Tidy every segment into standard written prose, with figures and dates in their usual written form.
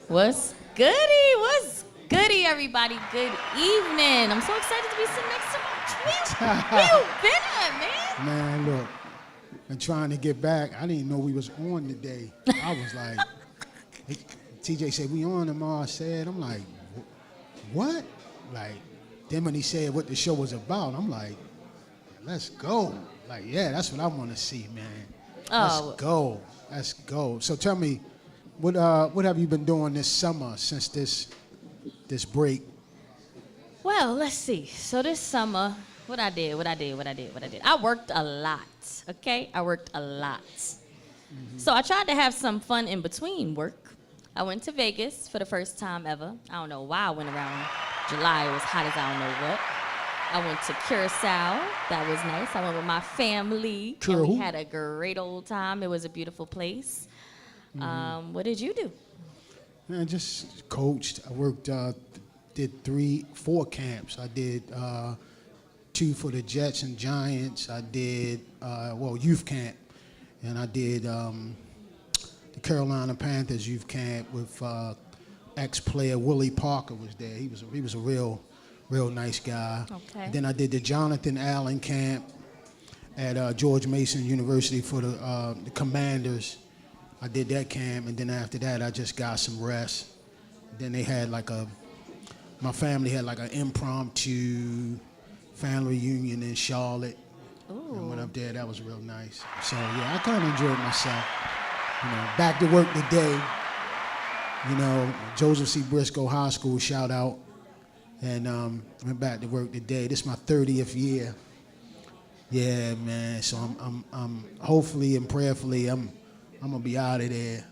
What's goody? What's goody, everybody? Good evening. I'm so excited to be sitting next to my twin. Where you been at, man? Man, look, been trying to get back. I didn't know we was on today. I was like, TJ said, we on tomorrow. I said, I'm like, what? Like, then when he said what the show was about, I'm like, let's go. Like, yeah, that's what I want to see, man. Let's go. Let's go. So tell me, what have you been doing this summer since this break? Well, let's see. So this summer, what I did. I worked a lot, okay? I worked a lot. Mm-hmm. So I tried to have some fun in between work. I went to Vegas for the first time ever. I don't know why I went around July. It was hot as I don't know what. I went to Curacao. That was nice. I went with my family. And we had a great old time. It was a beautiful place. Mm-hmm. What did you do? Man, just coached. I worked, did 4 camps. I did 2 for the Jets and Giants. I did, youth camp. And I did the Carolina Panthers youth camp with ex-player Willie Parker was there. He was a real nice guy. Okay. And then I did the Jonathan Allen camp at George Mason University for the Commanders. I did that camp, and then after that, I just got some rest. Then they had my family had like an impromptu family reunion in Charlotte. Ooh. And went up there. That was real nice. So yeah, I kind of enjoyed myself. You know, back to work today. You know, Joseph C. Briscoe High School, shout out. And went back to work today. This is my 30th year. Yeah, man. So I'm hopefully and prayerfully I'm gonna be out of there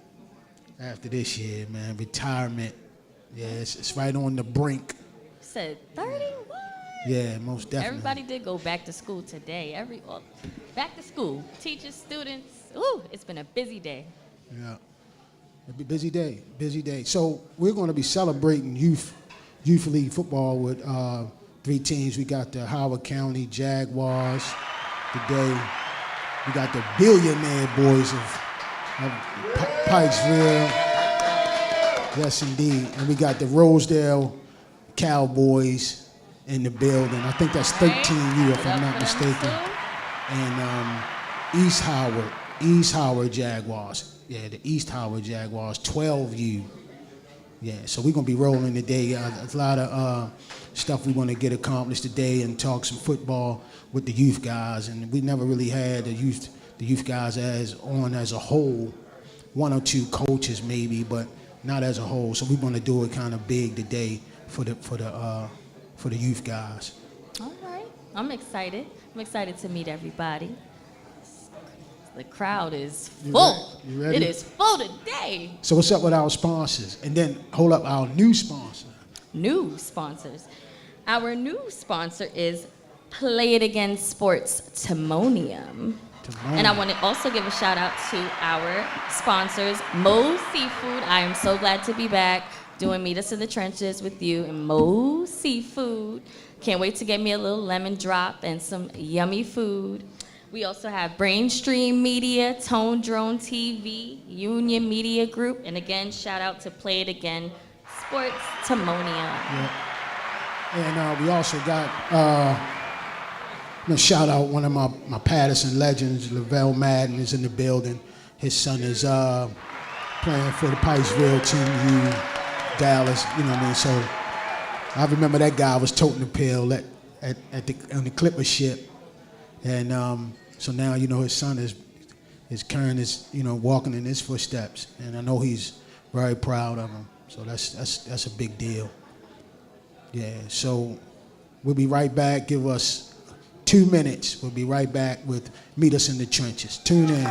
after this year, man. Retirement. Yeah, it's right on the brink. Said 30? What? Yeah, most definitely. Everybody did go back to school today. Back to school. Teachers, students. Ooh, it's been a busy day. Yeah. It'll be a busy day. So we're gonna be celebrating youth league football with 3 teams. We got the Howard County Jaguars today. We got the billionaire boys of Pikesville. Yes, indeed. And we got the Rosedale Cowboys in the building. I think that's 13U if I'm not mistaken. And East Howard Jaguars. Yeah, the East Howard Jaguars, 12U. Yeah, so we're going to be rolling today. A lot of stuff we want to get accomplished today and talk some football with the youth guys. And we never really had the youth guys as a whole. 1 or 2 coaches maybe, but not as a whole. So we want to do it kind of big today for the youth guys. All right, I'm excited. I'm excited to meet everybody. The crowd is full. You ready? It is full today. So what's up with our sponsors? And then hold up, our new sponsor. New sponsors. Our new sponsor is Play It Again Sports Timonium. And I want to also give a shout out to our sponsors, Moe's Seafood. I am so glad to be back doing Meet Us in the Trenches with you and Moe's Seafood. Can't wait to get me a little lemon drop and some yummy food. We also have Brainstream Media, Tone Drone TV, Union Media Group, and again, shout out to Play It Again Sports Timonium. Yeah. And we also got, shout out one of my Patterson legends, Lavelle Madden is in the building. His son is playing for the Pikesville team, Dallas, you know what I mean? So I remember that guy was toting the pill on the Clipper ship. And so now, you know, his son is carrying his, you know, walking in his footsteps. And I know he's very proud of him. So that's a big deal. Yeah, so we'll be right back. Give us 2 minutes. We'll be right back with Meet Us in the Trenches. Tune in.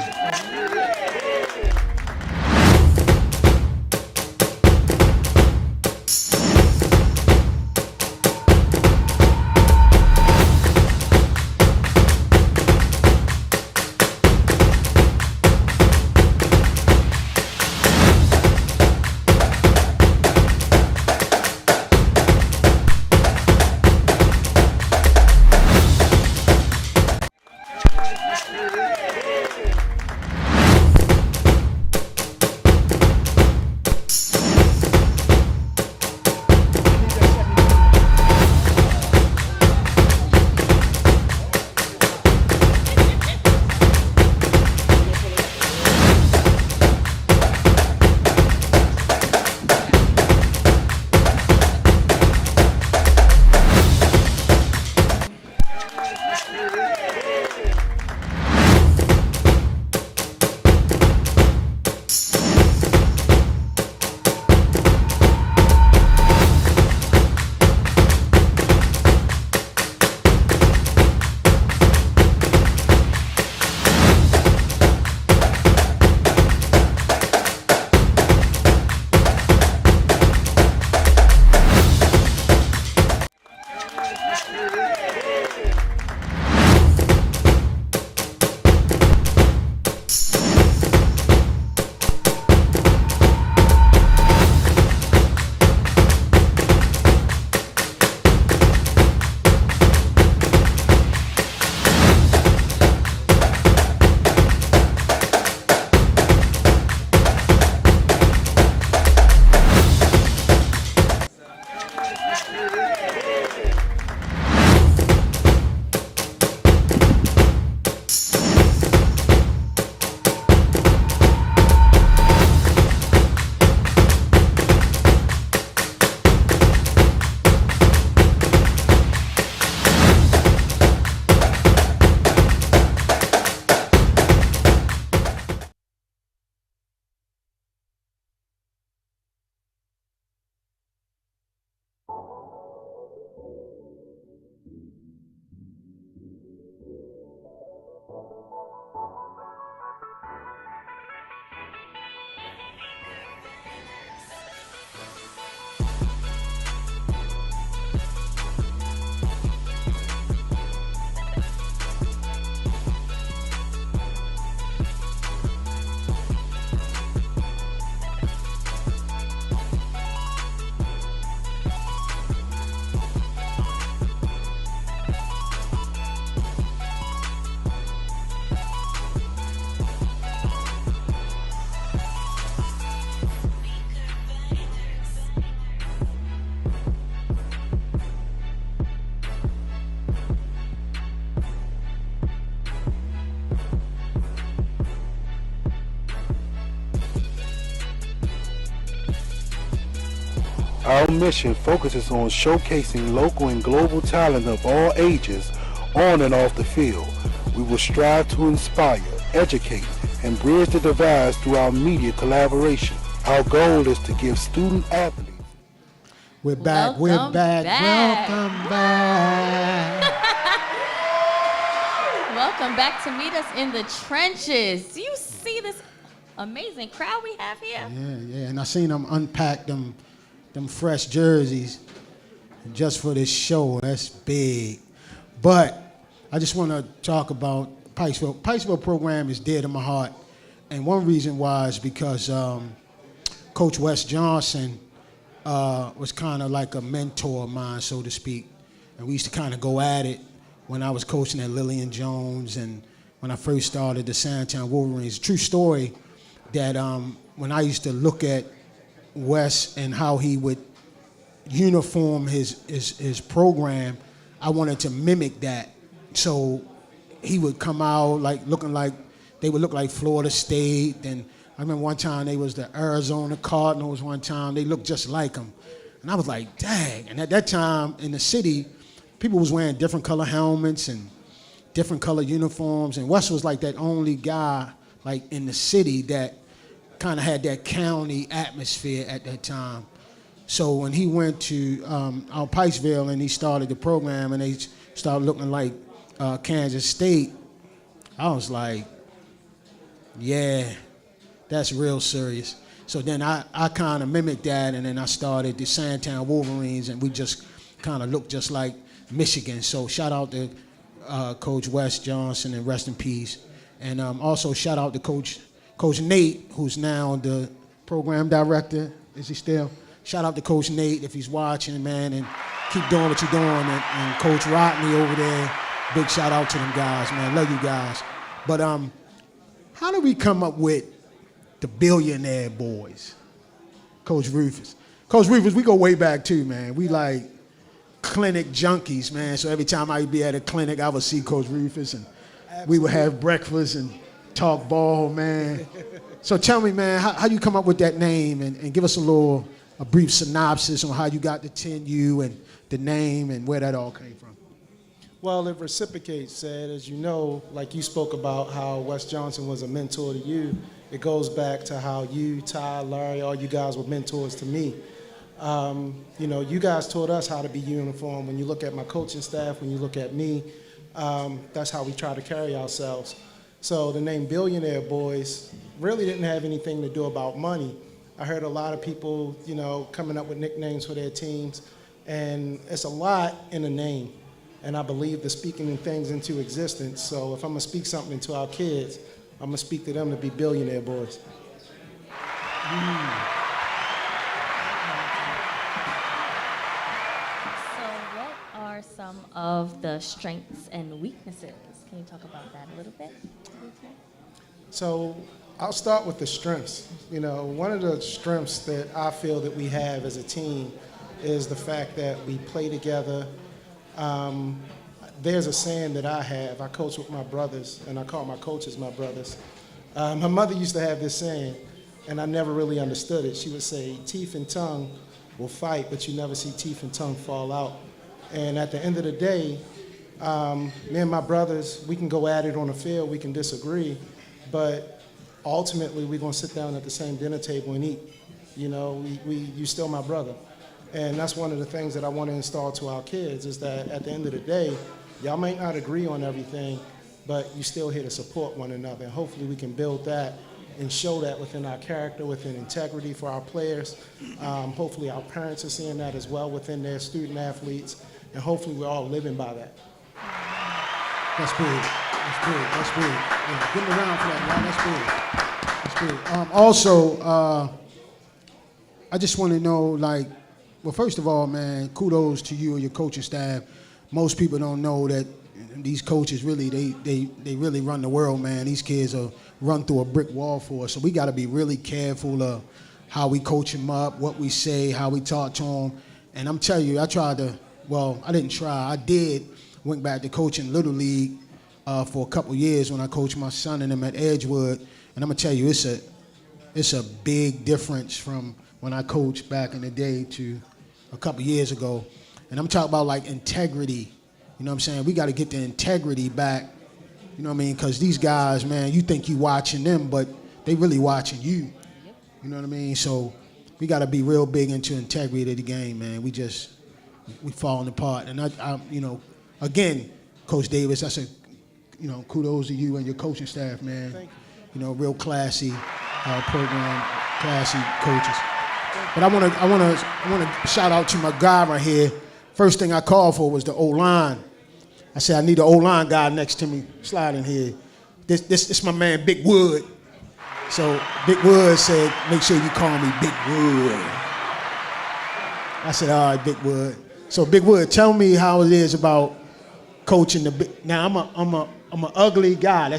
Our mission focuses on showcasing local and global talent of all ages on and off the field. We will strive to inspire, educate, and bridge the divides through our media collaboration. Our goal is to give student athletes. We're back. Welcome back. Welcome back. Welcome back to Meet Us in the Trenches. Do you see this amazing crowd we have here? Yeah. And I seen them unpack them fresh jerseys just for this show. That's big. But I just want to talk about Pikesville. Pikesville program is dear to my heart. And one reason why is because Coach Wes Johnson was kind of like a mentor of mine, so to speak. And we used to kind of go at it when I was coaching at Lillian Jones and when I first started the Sandtown Wolverines. True story that when I used to look at Wes and how he would uniform his program, I wanted to mimic that. So he would come out looking like they would look like Florida State. And I remember one time they was the Arizona Cardinals one time. They looked just like them. And I was like, dang. And at that time in the city, people was wearing different color helmets and different color uniforms. And Wes was like that only guy like in the city that kind of had that county atmosphere at that time. So when he went to out Pikesville and he started the program and they started looking like Kansas State, I was like, yeah, that's real serious. So then I kind of mimicked that, and then I started the Sandtown Wolverines, and we just kind of looked just like Michigan. So shout out to Coach Wes Johnson, and rest in peace. And also shout out to Coach Nate, who's now the program director. Is he still? Shout out to Coach Nate if he's watching, man, and keep doing what you're doing. And Coach Rodney over there, big shout out to them guys, man. Love you guys. But how do we come up with the Billionaire Boys? Coach Rufus. Coach Rufus, we go way back too, man. We like clinic junkies, man. So every time I'd be at a clinic, I would see Coach Rufus, and we would have breakfast and talk ball, man. So tell me, man, how you come up with that name, and give us a brief synopsis on how you got the 10U and the name and where that all came from. Well, it reciprocates, Ed. As you know, like you spoke about how Wes Johnson was a mentor to you, it goes back to how you, Ty, Larry, all you guys were mentors to me. You guys taught us how to be uniform. When you look at my coaching staff, when you look at me, that's how we try to carry ourselves. So the name Billionaire Boys really didn't have anything to do about money. I heard a lot of people, coming up with nicknames for their teams, and it's a lot in a name. And I believe that speaking things into existence. So if I'm gonna speak something into our kids, I'm gonna speak to them to be billionaire boys. So what are some of the strengths and weaknesses? Can you talk about that a little bit? So I'll start with the strengths. One of the strengths that I feel that we have as a team is the fact that we play together. There's a saying that I have. I coach with my brothers, and I call my coaches my brothers. My mother used to have this saying, and I never really understood it. She would say, teeth and tongue will fight, but you never see teeth and tongue fall out. And at the end of the day, me and my brothers, we can go at it on the field, we can disagree, but ultimately we're gonna sit down at the same dinner table and eat. You're still my brother. And that's one of the things that I want to install to our kids is that at the end of the day, y'all might not agree on everything, but you still here to support one another. And hopefully we can build that and show that within our character, within integrity for our players. Hopefully our parents are seeing that as well within their student athletes. And hopefully we're all living by that. That's big. That's big. Yeah, give them a round for that, man. That's big. That's big. Also, I just want to know, well, first of all, man, kudos to you and your coaching staff. Most people don't know that these coaches really, they really run the world, man. These kids are run through a brick wall for us. So we got to be really careful of how we coach them up, what we say, how we talk to them. And I'm telling you, I went back to coaching Little League for a couple years when I coached my son and them at Edgewood. And I'm going to tell you, it's a big difference from when I coached back in the day to a couple years ago. And I'm talking about like integrity. You know what I'm saying? We got to get the integrity back. You know what I mean? Because these guys, man, you think you watching them, but they really watching you. You know what I mean? So we got to be real big into integrity of the game, man. We falling apart. And I you know, again, Coach Davis, I said, you know, kudos to you and your coaching staff, man. Thank you. You know, real classy program, classy coaches. But I want to shout out to my guy right here. First thing I called for was the O-line. I said, I need an O-line guy next to me. Slide in here. This my man, Big Wood. So Big Wood said, make sure you call me Big Wood. I said, all right, Big Wood. So Big Wood, tell me how it is about coaching the big. Now I'm an ugly guy.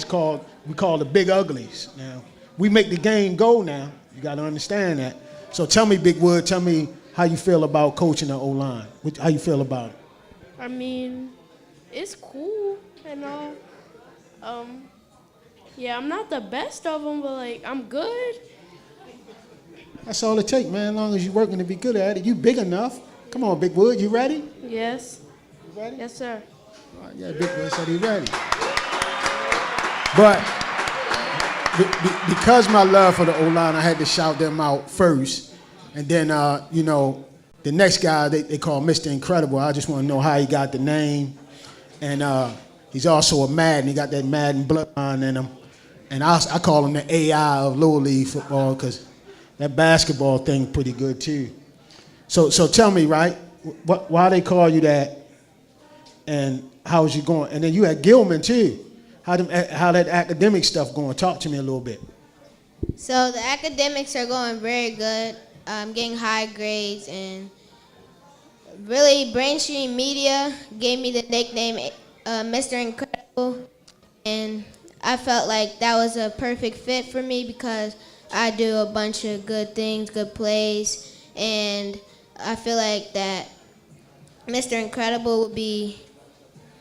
We call the big uglies. Now we make the game go. Now you got to understand that. So tell me, Big Wood, tell me how you feel about coaching the O-line. How you feel about it? I mean, it's cool and all. Yeah, I'm not the best of them, but like I'm good. That's all it takes, man. As long as you're working to be good at it, you big enough. Come on, Big Wood, you ready? Yes. You ready? Yes, sir. All right, yeah, Big Wood said he ready. But because my love for the O-line, I had to shout them out first. And then, you know, the next guy they call Mr. Incredible. I just want to know how he got the name. And he's also a Madden. He got that Madden bloodline in him. And I call him the AI of Little League football because that basketball thing pretty good too. So tell me, right, why they call you that and how's you going? And then you had Gilman too. How that academic stuff going? Talk to me a little bit. So the academics are going very good. I'm getting high grades, and really Brainstream Media gave me the nickname Mr. Incredible, and I felt like that was a perfect fit for me because I do a bunch of good things, good plays, and I feel like that Mr. Incredible would be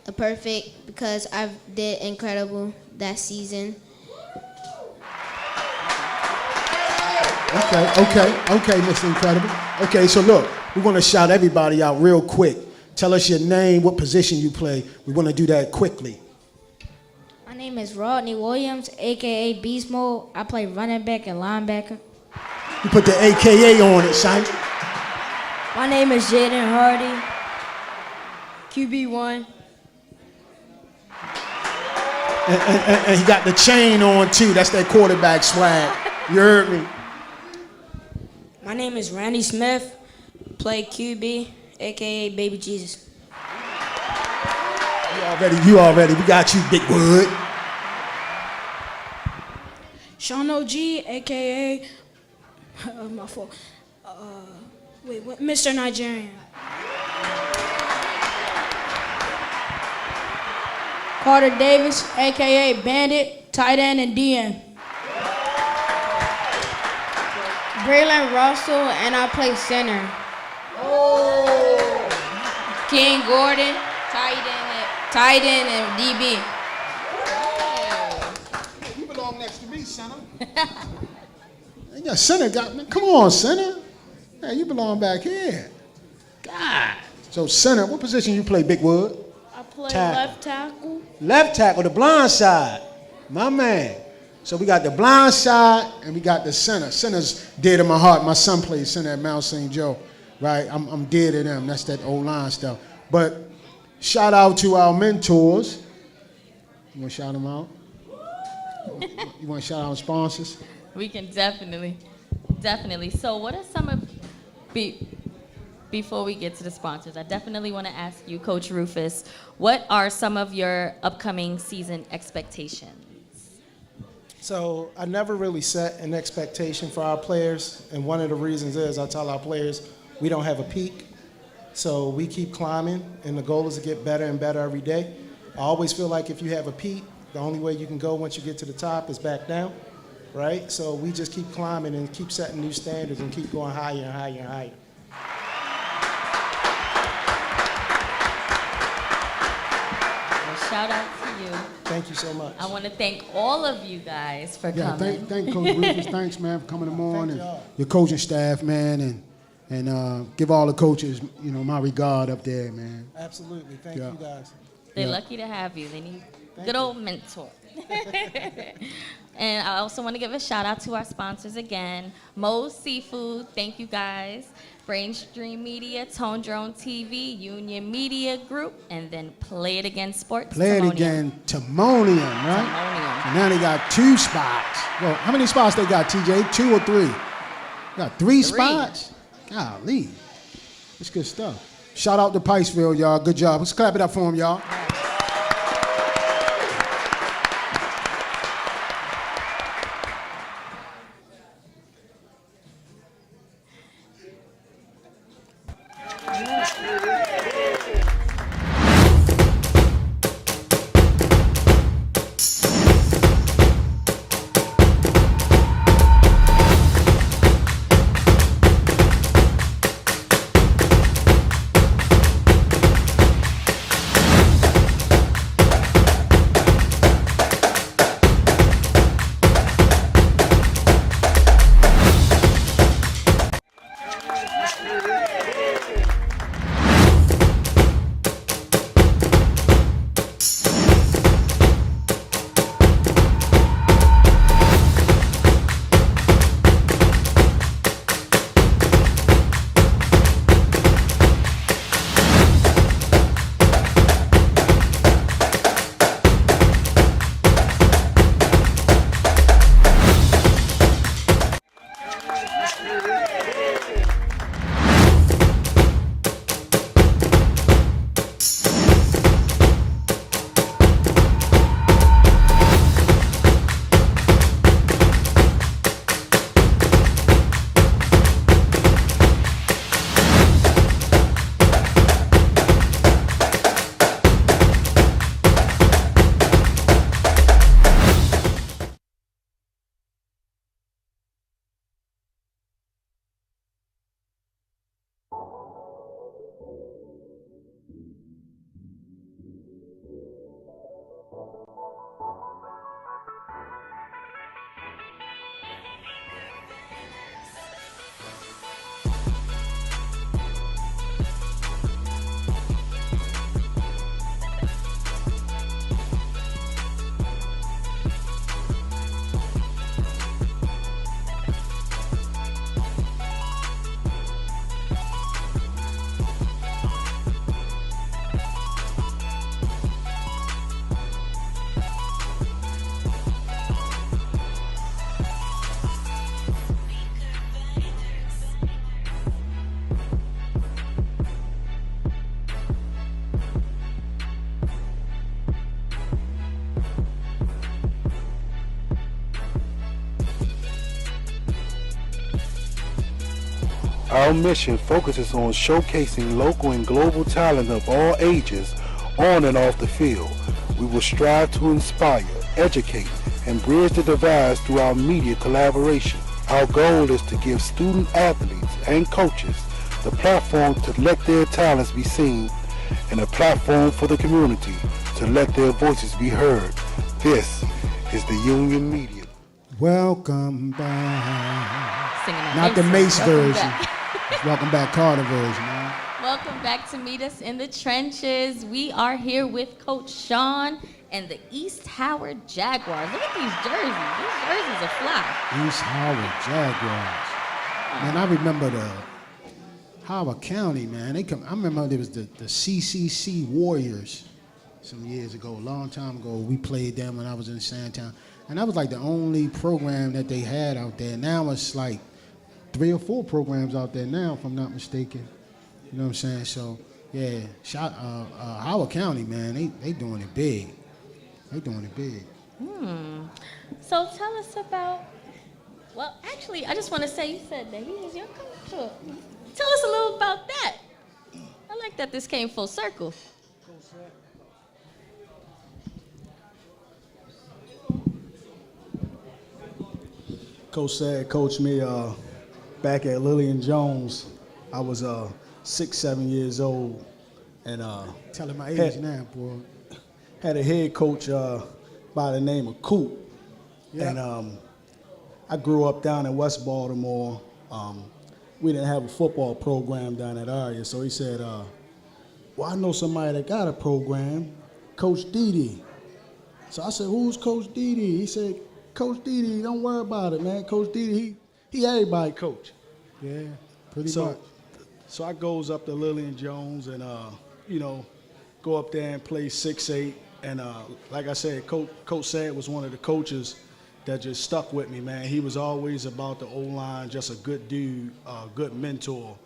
a perfect because I did incredible that season. Okay, Mr. Incredible. Okay, so look, we want to shout everybody out real quick. Tell us your name, what position you play. We want to do that quickly. My name is Rodney Williams, a.k.a. Beast Mode. I play running back and linebacker. You put the AKA on it, son. My name is Jaden Hardy, QB1. And he got the chain on too. That's that quarterback swag. You heard me. My name is Randy Smith, play QB, a.k.a. Baby Jesus. You already. We got you, Big Wood. Sean OG, a.k.a. My fault. What? Mr. Nigerian. Carter Davis, a.k.a. Bandit, tight end and DN. Braylon Russell, and I play center. King Gordon, tight end and DB. You belong next to me, center. Yeah, center got me. Come on, center. Hey, you belong back here. God. So center, what position you play, Big Wood? I play Tackle. left tackle. Left tackle, the blind side. My man. So we got the blind side and we got the center. Center's dear to my heart. My son plays center at Mount St. Joe, right? I'm dear to them. That's that old line stuff. But shout out to our mentors. You want to shout them out? You want to shout out sponsors? We can definitely. So what are some of, before we get to the sponsors, I definitely want to ask you, Coach Rufus, what are some of your upcoming season expectations? So I never really set an expectation for our players, and one of the reasons is I tell our players we don't have a peak, so we keep climbing, and the goal is to get better and better every day. I always feel like if you have a peak, the only way you can go once you get to the top is back down, right? So we just keep climbing and keep setting new standards and keep going higher and higher and higher. Well, shout out to you. Thank you so much. I want to thank all of you guys for coming. Thank Coach Rufus. Thanks, man, for coming tomorrow. Thank And y'all. your coaching staff, man. And And give all the coaches, my regard up there, man. Absolutely. Thank you, guys. They're lucky to have you. They need good old mentor. And I also want to give a shout out to our sponsors again. Moe's Seafood, thank you guys. Brainstream Media, Tone Drone TV, Union Media Group, and then Play It Again Sports. Play It Again, Timonium, right? Timonium. So now they got 2 spots. Well, how many spots they got, TJ? 2 or 3? Got 3 spots? Golly. That's good stuff. Shout out to Pikesville, y'all. Good job. Let's clap it up for them, y'all. Our mission focuses on showcasing local and global talent of all ages on and off the field. We will strive to inspire, educate, and bridge the divides through our media collaboration. Our goal is to give student athletes and coaches the platform to let their talents be seen and a platform for the community to let their voices be heard. This is the Union Media. Welcome back. Singing that Not the Mace Welcome version. back. Welcome back Carter version, man. Welcome back to Meet Us in the Trenches. We are here with Coach Sean and the East Howard Jaguars. Look at these jerseys. These jerseys are fly. East Howard Jaguars. Man, I remember the Howard County, man. I remember there was the CCC Warriors some years ago, a long time ago. We played them when I was in Sandtown. And that was like the only program that they had out there. Now it's like 3 or 4 programs out there now, if I'm not mistaken. You know what I'm saying? So, yeah, Howard County, man, they doing it big. They doing it big. So tell us about, well, actually, I just want to say, you said that he was your coach. So tell us a little about that. I like that this came full circle. Coach Sad coached me back at Lillian Jones. I was 6, 7 years old, and Tell him my age now, boy. had a head coach by the name of Coop. Yeah. And I grew up down in West Baltimore. we didn't have a football program down that area. So he said, well, I know somebody that got a program, Coach Didi. So I said, who's Coach Didi? He said, Coach Didi, don't worry about it, man. Coach Didi, he everybody coach. Yeah, pretty much. So I goes up to Lillian Jones and, go up there and play 6-8. And like I said, Coach Sad was one of the coaches that just stuck with me, man. He was always about the O-line, just a good dude, good mentor.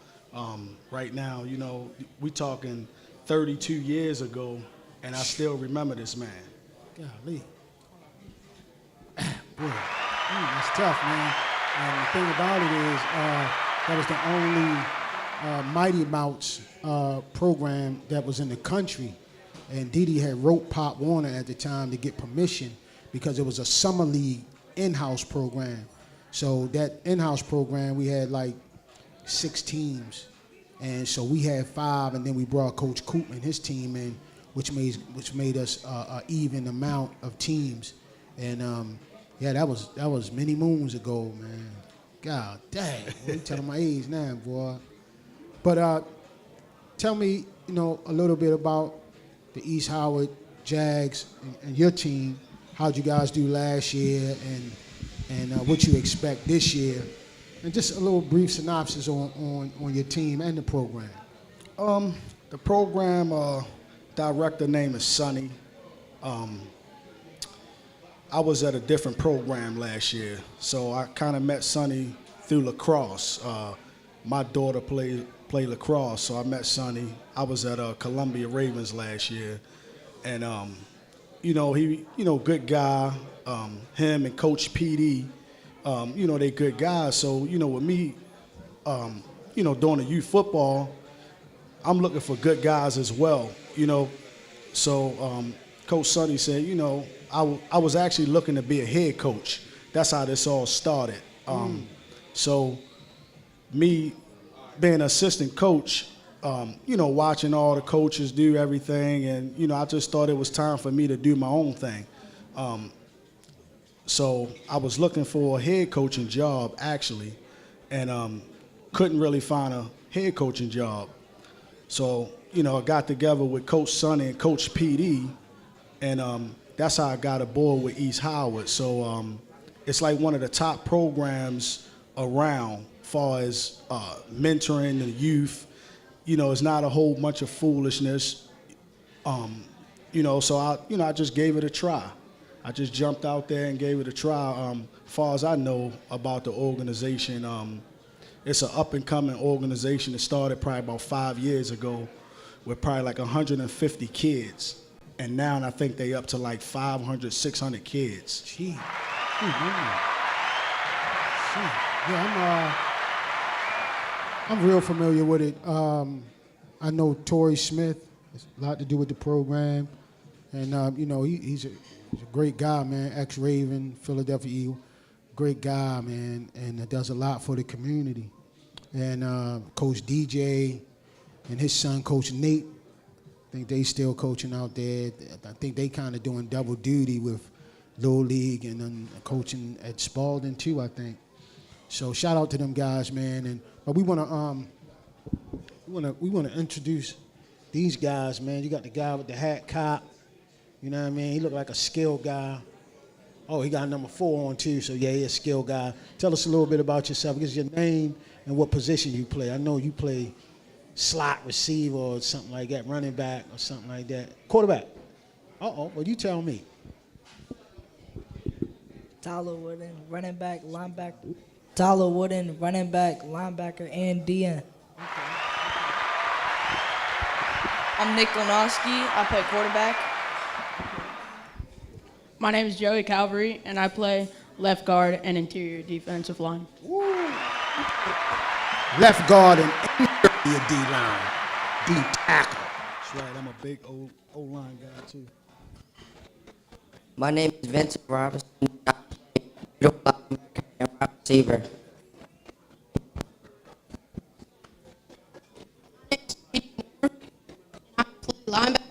Right now, we talking 32 years ago, and I still remember this man. Golly. Boy, that's tough, man. And the thing about it is, that was the only Mighty Mouse program that was in the country. And Didi had wrote Pop Warner at the time to get permission because it was a summer league in-house program. So that in-house program, we had like 6 teams. And so we had 5, and then we brought Coach Coop and his team in, which made us an even amount of teams. And yeah, that was many moons ago, man. God dang, you telling my age now, boy. But tell me, a little bit about the East Howard Jags and your team. How'd you guys do last year, and what you expect this year? And just a little brief synopsis on your team and the program. The program director name is Sonny. I was at a different program last year, so I kind of met Sonny through lacrosse. My daughter played lacrosse, so I met Sonny. I was at Columbia Ravens last year, and he, good guy. Him and Coach PD, they good guys. So with me, doing the youth football, I'm looking for good guys as well. So Coach Sonny said, I was actually looking to be a head coach. That's how this all started. So me being an assistant coach, watching all the coaches do everything, and I just thought it was time for me to do my own thing. So I was looking for a head coaching job actually, and couldn't really find a head coaching job. So I got together with Coach Sonny and Coach PD, and that's how I got aboard with East Howard. So it's like one of the top programs around far as mentoring the youth. It's not a whole bunch of foolishness. So I just gave it a try. I just jumped out there and gave it a try. Far as I know about the organization, it's an up-and-coming organization that started probably about 5 years ago with probably like 150 kids. And now I think they up to like 500, 600 kids. Gee. Yeah, I'm real familiar with it. I know Torrey Smith. It's a lot to do with the program. And, he's a great guy, man. Ex-Raven, Philadelphia Eagle. Great guy, man, and does a lot for the community. And Coach DJ and his son, Coach Nate, I think they still coaching out there. I think they kind of doing double duty with Little League and then coaching at Spalding too, I think. So shout out to them guys, man. But we wanna introduce these guys, man. You got the guy with the hat, Cop. You know what I mean? He looked like a skilled guy. Oh, he got number 4 on too. So yeah, he's a skilled guy. Tell us a little bit about yourself. Give us your name and what position you play. I know you play slot receiver or something like that, running back or something like that. Quarterback. Well, you tell me. Tyler Wooden, running back, linebacker. Tyler Wooden, running back, linebacker, and DN. I'm Nick Lonowski. I play quarterback. My name is Joey Calvary, and I play left guard and interior defensive line. Woo. Left guard and interior D-line. D-tackle. That's right, I'm a big O-line guy too. My name is Vincent Robinson. I play middle linebacker and wide receiver. Linebacker.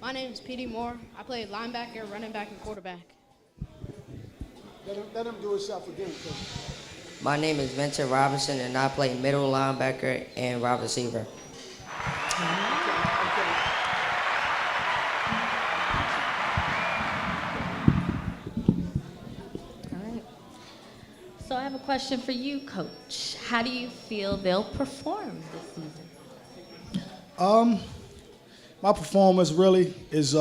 My name is P.D. Moore. I play linebacker, running back, and quarterback. Let him do himself again. My name is Vincent Robinson, and I play middle linebacker and wide receiver. All right. So I have a question for you, Coach. How do you feel they'll perform this season? My performance really is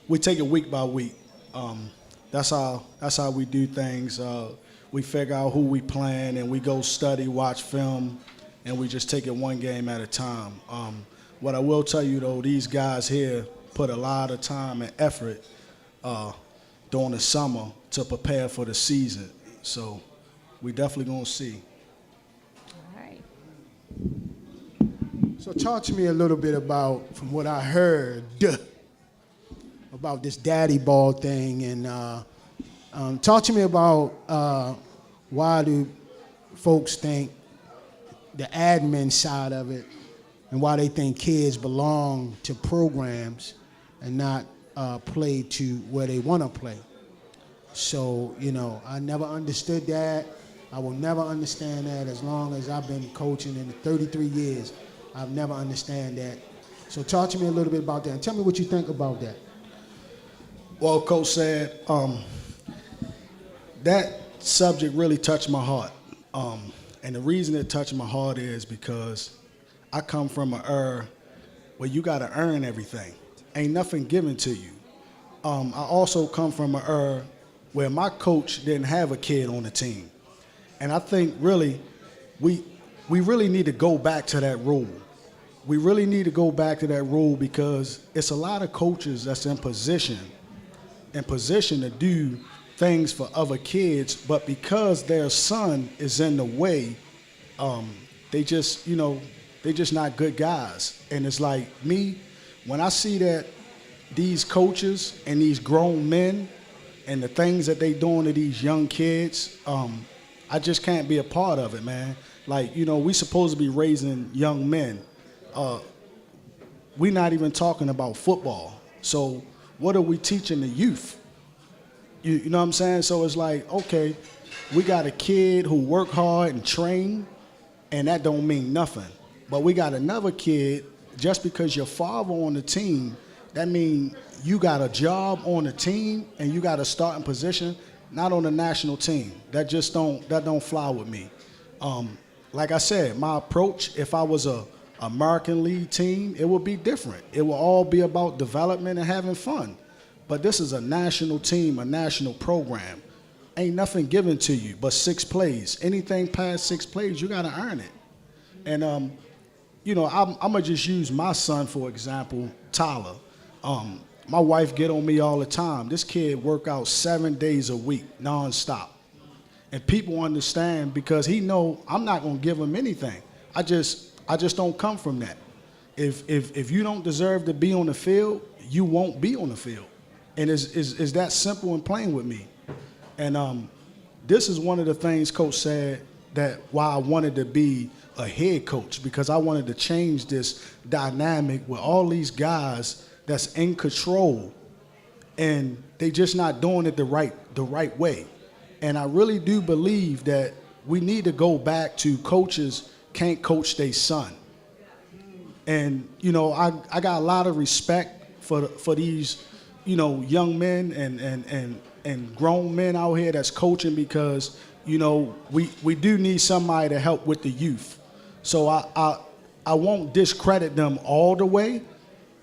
we take it week by week. That's how we do things. We figure out who we playing, and we go study, watch film, and we just take it one game at a time. What I will tell you though, these guys here put a lot of time and effort during the summer to prepare for the season. So we definitely gonna see. All right. So talk to me a little bit about, from what I heard, about this daddy ball thing, and talk to me about why do folks think the admin side of it, and why they think kids belong to programs and not play to where they want to play. So, I never understood that. I will never understand that as long as I've been coaching in 33 years. I've never understand that. So talk to me a little bit about that, and tell me what you think about that. Well, Coach said that subject really touched my heart. And the reason it touched my heart is because I come from an era where you got to earn everything. Ain't nothing given to you. I also come from an era where my coach didn't have a kid on the team. And I think really we really need to go back to that rule. We really need to go back to that rule because it's a lot of coaches that's in position to do things for other kids, but because their son is in the way, they just not good guys. And it's like me, when I see that these coaches and these grown men and the things that they doing to these young kids, I just can't be a part of it, man. Like, we supposed to be raising young men. We're not even talking about football. So what are we teaching the youth? You know what I'm saying? So it's like, okay, we got a kid who work hard and train, and that don't mean nothing. But we got another kid, just because your father on the team, that means you got a job on the team and you got a starting position, not on the national team. That don't fly with me. Like I said, my approach, if I was a American League team, it would be different. It will all be about development and having fun. But this is a national team, a national program. Ain't nothing given to you but 6 plays. Anything past 6 plays, you got to earn it. And, I'm going to just use my son, for example, Tyler. My wife get on me all the time. This kid work out 7 days a week, nonstop. And people understand because he know I'm not going to give him anything. I just don't come from that. If you don't deserve to be on the field, you won't be on the field. And it's that simple and plain with me. And this is one of the things Coach said that why I wanted to be a head coach, because I wanted to change this dynamic with all these guys that's in control and they just not doing it the right way. And I really do believe that we need to go back to coaches can't coach their son. And, I got a lot of respect for these, young men and grown men out here that's coaching because, we do need somebody to help with the youth. So I won't discredit them all the way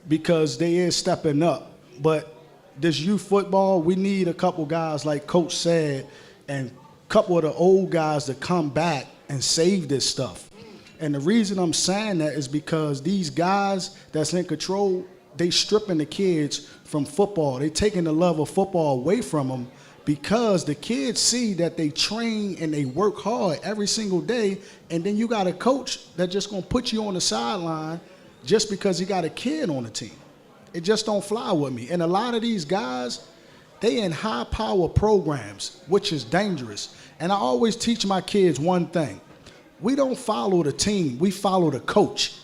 because they is stepping up. But this youth football, we need a couple guys like Coach said and a couple of the old guys to come back and save this stuff. And the reason I'm saying that is because these guys that's in control, they stripping the kids from football. They taking the love of football away from them because the kids see that they train and they work hard every single day, and then you got a coach that just gonna put you on the sideline just because he got a kid on the team. It just don't fly with me. And a lot of these guys, they in high power programs, which is dangerous. And I always teach my kids one thing. We don't follow the team, we follow the coach.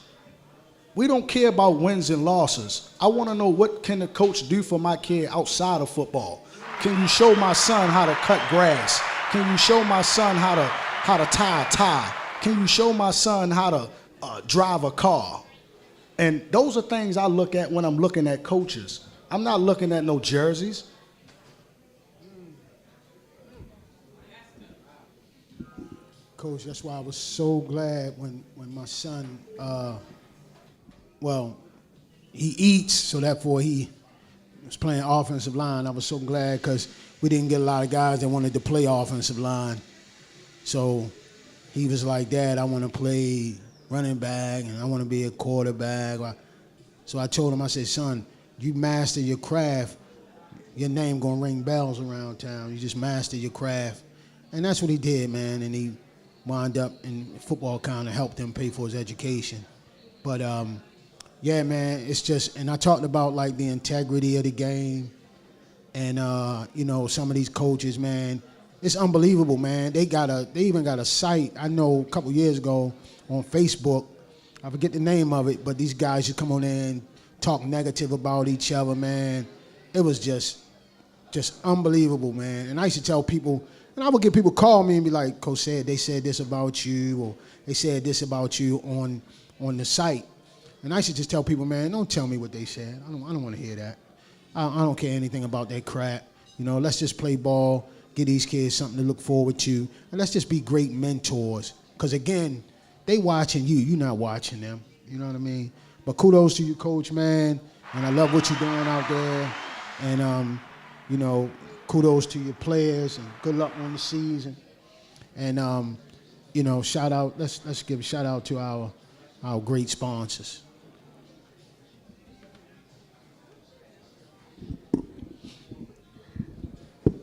We don't care about wins and losses. I want to know, what can the coach do for my kid outside of football? Can you show my son how to cut grass? Can you show my son how to tie a tie? Can you show my son how to drive a car? And those are things I look at when I'm looking at coaches. I'm not looking at no jerseys. Coach, that's why I was so glad when my son, he eats, so therefore he was playing offensive line. I was so glad because we didn't get a lot of guys that wanted to play offensive line. So he was like, Dad, I want to play running back and I want to be a quarterback. So I told him, I said, son, you master your craft, your name gonna ring bells around town. You just master your craft. And that's what he did, man. And he wound up, and football kind of helped him pay for his education. But yeah, man, it's just, and I talked about like the integrity of the game, and you know, some of these coaches, man, it's unbelievable, man. They even got a site. I know a couple years ago on Facebook, I forget the name of it, but these guys should come on there and talk negative about each other, man. It was just unbelievable, man. And I used to tell people, and I would get people call me and be like, Coach said, they said this about you, or they said this about you on the site. And I used to just tell people, man, don't tell me what they said. I don't want to hear that. I don't care anything about that crap. You know, let's just play ball, give these kids something to look forward to, and let's just be great mentors. Because again, they watching you, you're not watching them. You know what I mean? But kudos to you, Coach, man, and I love what you're doing out there. And you know, kudos to your players, and good luck on the season. And you know, shout out. Let's give a shout out to our great sponsors.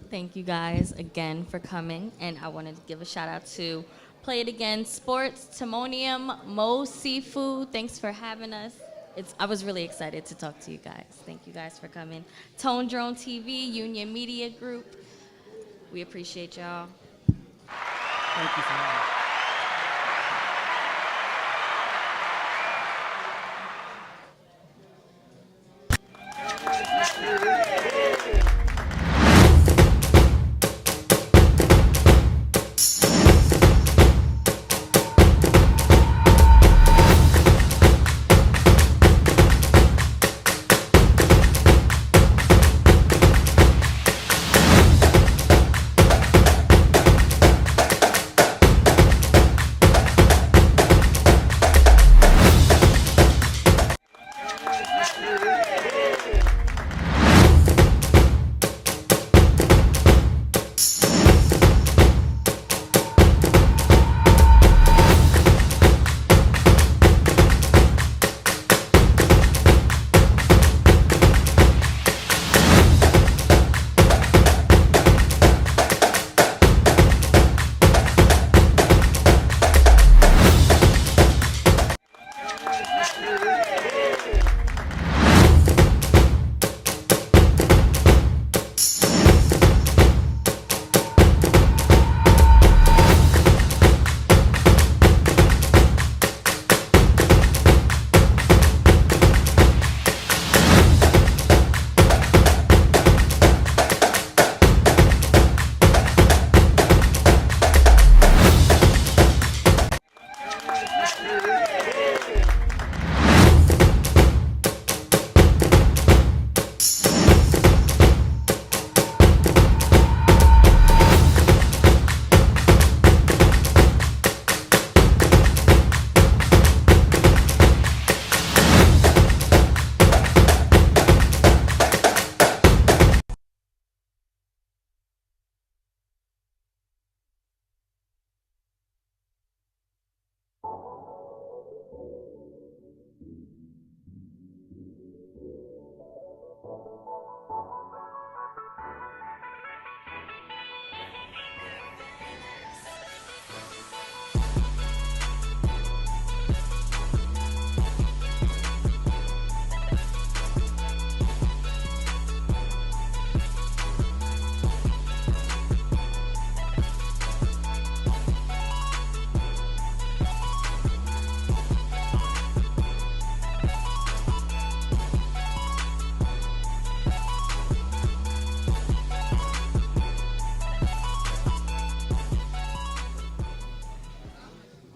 Thank you guys again for coming, and I wanted to give a shout out to Play It Again Sports, Timonium, Moe's Seafood. Thanks for having us. I was really excited to talk to you guys. Thank you guys for coming. Tone Drone TV, Union Media Group. We appreciate y'all. Thank you for having me.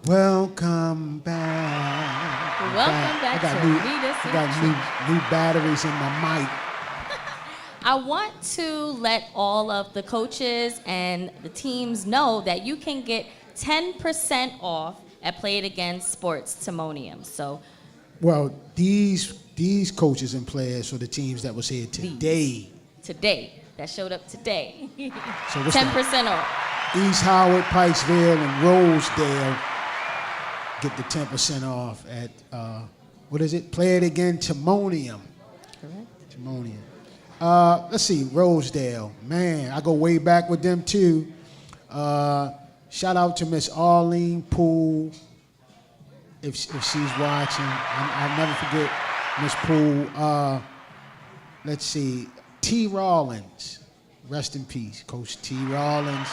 Welcome back. Welcome back to I got new batteries in my mic. I want to let all of the coaches and the teams know that you can get 10% off at Play It Again Sports Timonium. So, Well, these coaches and players for the teams that was here today. That showed up today. So what's 10% off. East Howard, Pikesville, and Rosedale get the 10% off at, what is it? Play It Again Timonium. Correct. Timonium. Let's see, Rosedale. Man, I go way back with them too. Shout out to Miss Arlene Poole, if she's watching. I'll never forget Miss Poole. Let's see, T. Rollins. Rest in peace, Coach T. Rollins.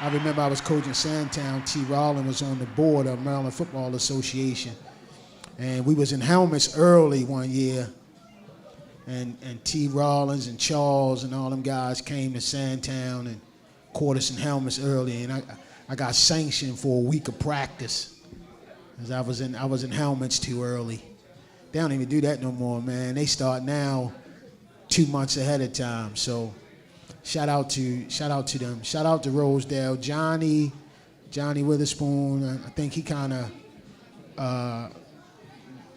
I remember I was coaching Sandtown. T. Rollins was on the board of Maryland Football Association. And we was in helmets early one year. And T. Rollins and Charles and all them guys came to Sandtown and caught us in helmets early. And I got sanctioned for a week of practice. Because I was in helmets too early. They don't even do that no more, man. They start now 2 months ahead of time. So shout out to them. Shout out to Rosedale. Johnny Witherspoon. I think he kind of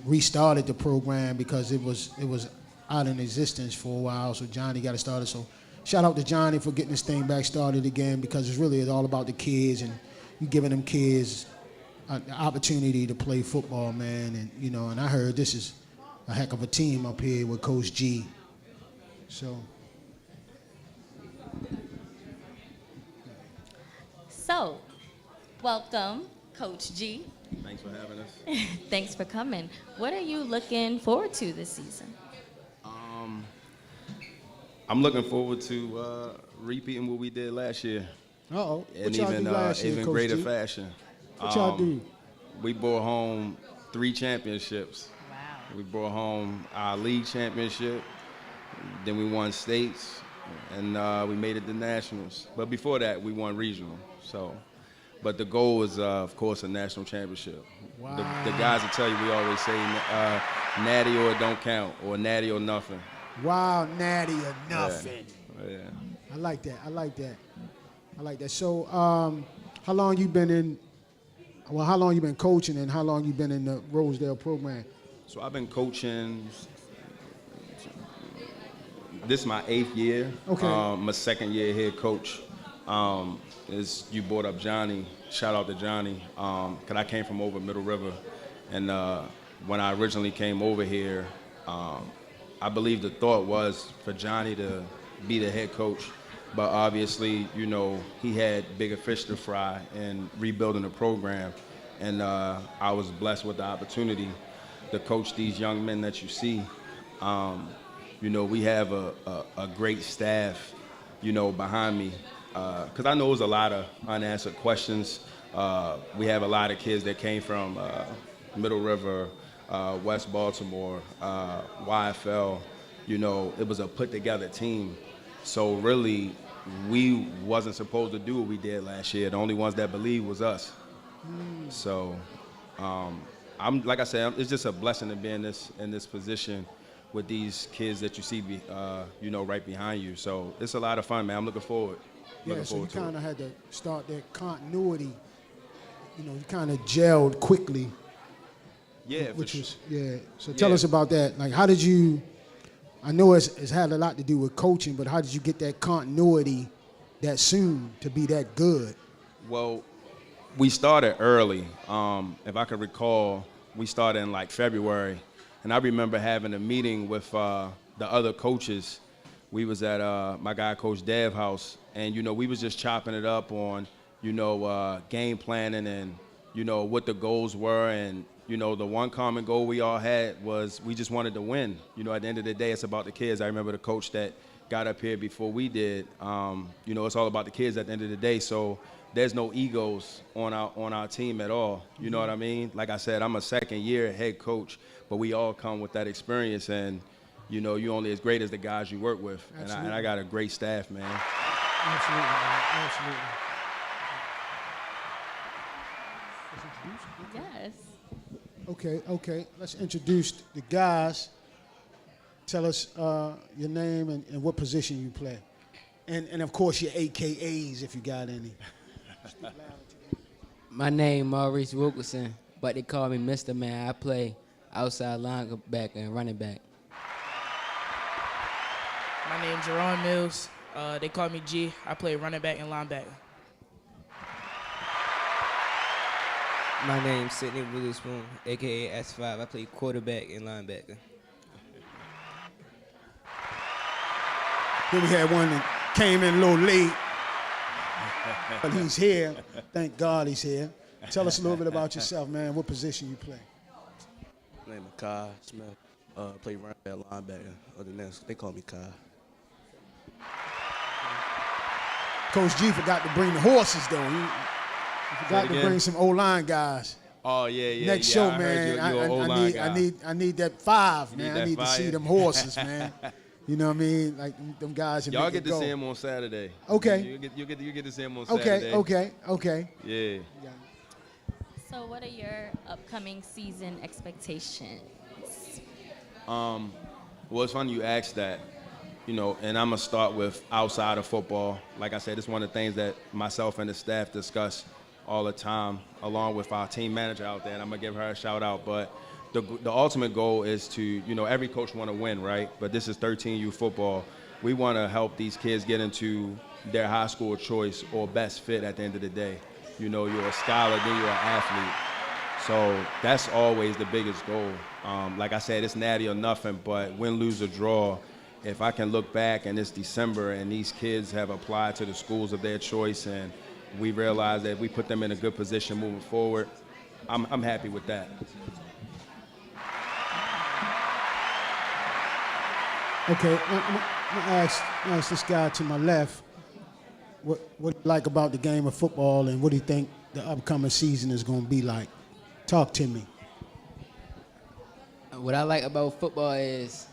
restarted the program because it was out in existence for a while. So Johnny got it started. So shout out to Johnny for getting this thing back started again, because it's all about the kids and you giving them kids an opportunity to play football, man. And and I heard this is a heck of a team up here with Coach G. So, welcome, Coach G. Thanks for having us. Thanks for coming. What are you looking forward to this season? I'm looking forward to repeating what we did last year. Uh-oh. And What y'all do last year, even Coach greater G? fashion. What y'all do? We brought home 3 championships. Wow. We brought home our league championship, then we won states, and we made it to nationals. But before that, we won regional. But the goal is, of course, a national championship. Wow. The guys will tell you, we always say, natty or it don't count, or natty or nothing. Wow, natty or nothing. Yeah. I like that. So, how long you been coaching, and how long you been in the Rosedale program? So I've been coaching. This is my 8th year. Okay. My 2nd year head coach. Is you brought up Johnny. Shout out to Johnny. Cause I came from over Middle River, and when I originally came over here, I believe the thought was for Johnny to be the head coach, but obviously, he had bigger fish to fry in rebuilding the program, and I was blessed with the opportunity to coach these young men that you see. We have a great staff, behind me, because I know there's a lot of unanswered questions. We have a lot of kids that came from Middle River, West Baltimore, YFL. It was a put-together team. So really, we wasn't supposed to do what we did last year. The only ones that believed was us. So, like I said, it's just a blessing to be in this position with these kids that you see, right behind you. So it's a lot of fun, man. I'm looking forward. So you kind of had to start that continuity. You kind of gelled quickly. Yeah, So tell us about that. Like, how did you? I know it's had a lot to do with coaching, but how did you get that continuity that soon to be that good? Well, we started early. If I can recall, we started in like February, and I remember having a meeting with the other coaches. We was at my guy Coach Dev house, and we was just chopping it up on game planning and what the goals were, and the one common goal we all had was we just wanted to win. At the end of the day, it's about the kids. I remember the coach that got up here before we did. It's all about the kids at the end of the day. So there's no egos on our team at all. You know what I mean? Like I said, I'm a 2nd year head coach, but we all come with that experience, and you're only as great as the guys you work with. And I got a great staff, man. Absolutely, man. Absolutely. Okay. Let's introduce the guys. Tell us your name and what position you play. And of course, your AKAs, if you got any. My name Maurice Wilkerson, but they call me Mr. Man. I play outside linebacker and running back. My name Jerome Mills. They call me G. I play running back and linebacker. My name's Sidney Witherspoon, a.k.a. S5. I play quarterback and linebacker. Then we had one that came in a little late, but he's here. Thank God he's here. Tell us a little bit about yourself, man. What position you play? My name is Kai Smith. Play running back, linebacker. Other than that, they call me Kai. Coach G forgot to bring the horses, though. He forgot to bring some O-line guys. Oh yeah. Next show, man. I need that 5, man. I need to see them horses, man. You know what I mean? Like them guys. Y'all get to see him on Saturday. Okay. You get to see him on Saturday. Okay. Yeah. So what are your upcoming season expectations? Well, it's funny you asked that. And I'm going to start with outside of football. Like I said, it's one of the things that myself and the staff discuss all the time, along with our team manager out there, and I'm going to give her a shout out. But the ultimate goal is to, every coach want to win, right? But this is 13U football. We want to help these kids get into their high school choice or best fit at the end of the day. You're a scholar, then you're an athlete. So that's always the biggest goal. Like I said, it's natty or nothing, but win, lose, or draw. If I can look back and it's December and these kids have applied to the schools of their choice and we realize that we put them in a good position moving forward, I'm happy with that. Okay, I'm gonna ask this guy to my left what you like about the game of football and what do you think the upcoming season is going to be like. Talk to me. What I like about football is,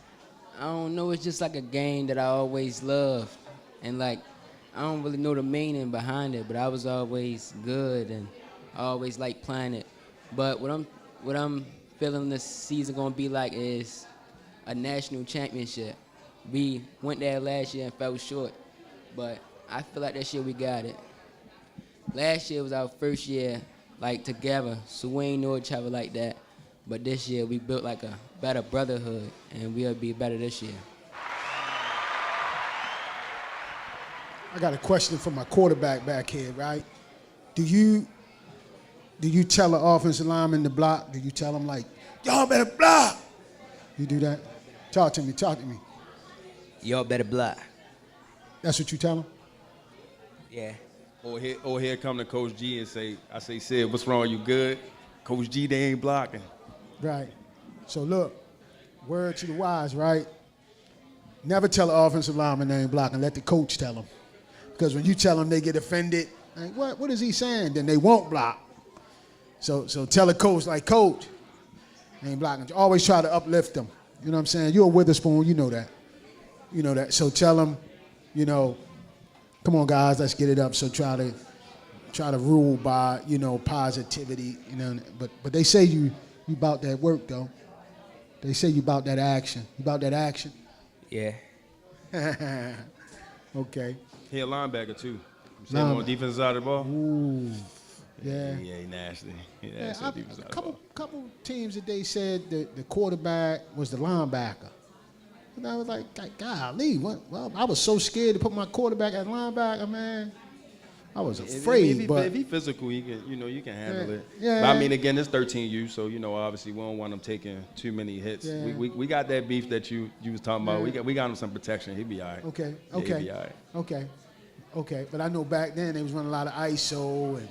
I don't know, it's just like a game that I always loved. And like, I don't really know the meaning behind it, but I was always good and I always liked playing it. But what I'm feeling this season gonna be like is a national championship. We went there last year and fell short, but I feel like this year we got it. Last year was our first year like together, so we ain't know each other like that. But this year we built like a better brotherhood, and we'll be better this year. I got a question for my quarterback back here, right? Do you tell an offensive lineman to block? Do you tell them like, y'all better block? You do that? Talk to me. Y'all better block. That's what you tell them? Yeah. Or here come to Coach G and say, Sid, what's wrong? You good? Coach G, they ain't blocking. Right. So look, word to the wise, right? Never tell an offensive lineman they ain't blocking. Let the coach tell them. Because when you tell them, they get offended. Like, what is he saying? Then they won't block. So tell a coach, like, Coach, they ain't blocking. Always try to uplift them. You know what I'm saying? You're a Witherspoon, you know that. So tell them, come on, guys, let's get it up. So try to rule by, positivity, But they say you about that work, though. They say you about that action. You about that action? Yeah. Okay. He a linebacker, too. Same on defensive side of the ball? Ooh. Yeah. Yeah, he nasty. A couple teams that they said that the quarterback was the linebacker. And I was like, golly, what? Well, I was so scared to put my quarterback at linebacker, man. I was afraid. If he physical, you can handle it. Yeah. But I mean, again, it's 13U, so obviously we don't want him taking too many hits. Yeah. We got that beef that you was talking about. We got him some protection. He'll be all right. Okay. Yeah, he'll be all right. Okay. But I know back then they was running a lot of ISO and.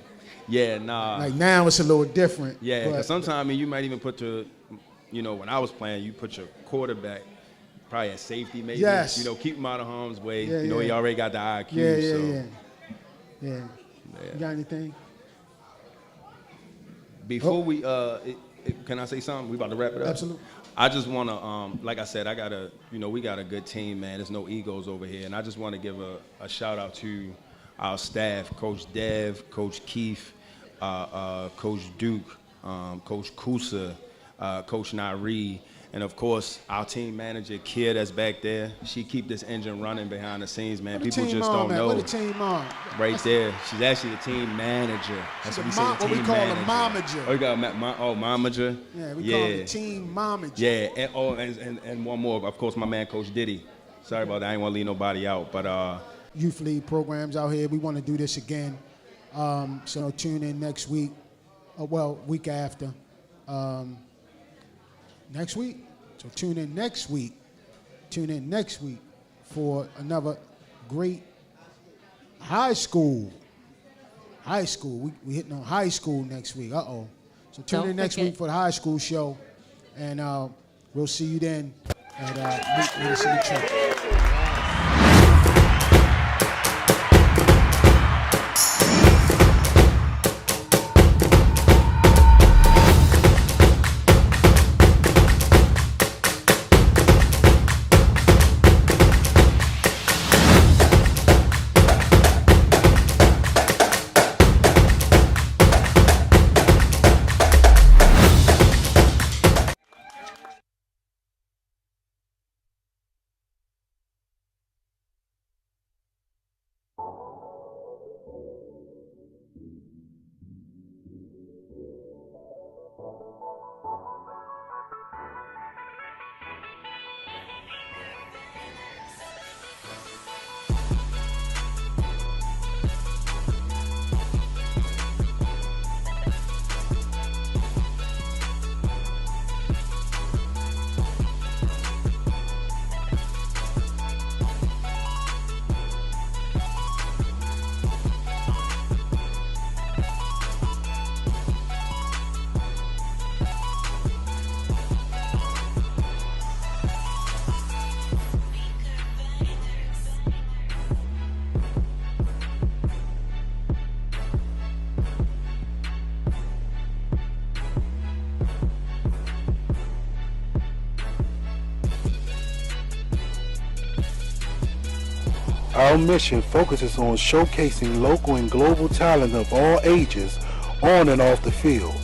Yeah, nah. Like now it's a little different. Yeah, because sometimes you might even put when I was playing, you put your quarterback probably at safety maybe. Yes. Keep him out of harm's way. Yeah, He already got the IQ. Yeah. You got anything? Before we, can I say something? We about to wrap it up? Absolutely. I just want to, like I said, we got a good team, man. There's no egos over here. And I just want to give a shout out to our staff, Coach Dev, Coach Keith, Coach Duke, Coach Kusa, Coach Nyree, and of course our team manager Kia that's back there. She keep this engine running behind the scenes, man. People just don't know. What the team on? Right there, she's actually the team manager. That's what we say. What we call a momager. Oh, you got momager. Yeah, we call it team momager. Yeah, and one more, of course, my man Coach Diddy. Sorry about that. I ain't want to leave nobody out, but youth league programs out here. We want to do this again. So tune in next week. Week after. Next week. So tune in next week. Tune in next week for another great high school. High school. We hitting on high school next week. So tune in next week for the high school show, and we'll see you then at Meetusinthetrenches. Our mission focuses on showcasing local and global talent of all ages on and off the field.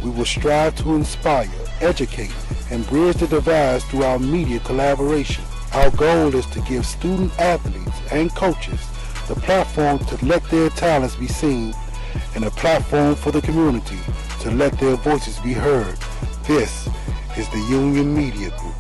We will strive to inspire, educate, and bridge the divides through our media collaboration. Our goal is to give student athletes and coaches the platform to let their talents be seen and a platform for the community to let their voices be heard. This is the Union Media Group.